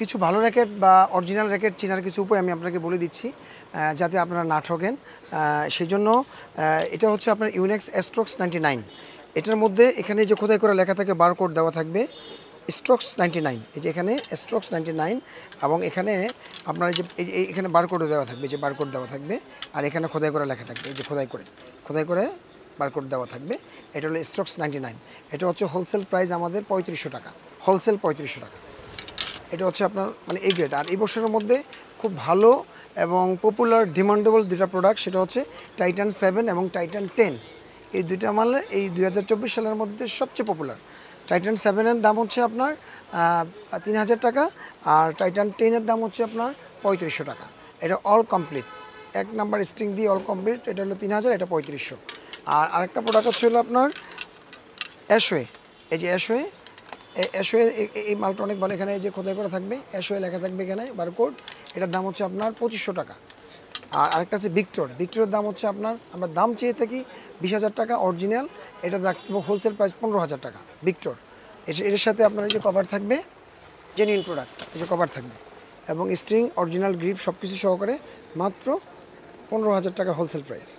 কিছু ভালো র্যাকেট বা অরিজিনাল র্যাকেট চেনার কিছু উপায় আমি আপনাকে বলে দিচ্ছি যাতে আপনারা না ঠকেন। সেই জন্য এটা হচ্ছে আপনার ইউনেক্স স্ট্রোকস 99। এটার মধ্যে এখানে যে খোদাই করে লেখা থাকে বারকোড দেওয়া থাকবে স্ট্রোকস 99, এই যে এখানে স্ট্রোকস 99 এবং এখানে আপনার এই যে এখানে বারকোডও দেওয়া থাকবে, যে বারকোড দেওয়া থাকবে আর এখানে খোদাই করে লেখা থাকবে, এই যে খোদাই করে বারকোড দেওয়া থাকবে। এটা হলো স্ট্রোকস 99। এটা হচ্ছে হোলসেল প্রাইস আমাদের 3500 টাকা, হোলসেল 3500 টাকা। এটা হচ্ছে আপনার মানে এই গ্রেড। আর এই বছরের মধ্যে খুব ভালো এবং পপুলার ডিমান্ডেবল দুটা প্রোডাক্ট, সেটা হচ্ছে টাইটান 7 এবং টাইটান 10। এই দুইটা মালে এই 2024 সালের মধ্যে সবচেয়ে পপুলার। টাইটান 7-এর দাম হচ্ছে আপনার 3000 টাকা, আর টাইটান 10-এর দাম হচ্ছে আপনার 3500 টাকা। এটা অল কমপ্লিট, এক নাম্বার স্ট্রিং দিয়ে অল কমপ্লিট। এটা হলো 3000, এটা 3500। আর আরেকটা প্রোডাক্ট হচ্ছে হলো আপনার অ্যাশওয়ে। এই যে অ্যাশওয়ে, অ্যাশওয়ে এই মালটা অনেক ভালো। এখানে এই যে খোদাই করা থাকবে অ্যাশওয়ে লেখা থাকবে এখানে বারকোড। এটার দাম হচ্ছে আপনার 2500 টাকা। আর আরেকটা আছে ভিক্টরের দাম হচ্ছে আপনার, আমরা দাম চেয়ে থাকি 20,000 টাকা অরিজিনাল, এটা রাখবো হোলসেল প্রাইস 15,000 টাকা ভিক্টর। এর সাথে আপনার এই যে কভার থাকবে, জেনুইন প্রোডাক্ট, এই যে কভার থাকবে এবং স্ট্রিং অরিজিনাল গ্রিপ সব কিছু সহকারে মাত্র 15,000 টাকা হোলসেল প্রাইস।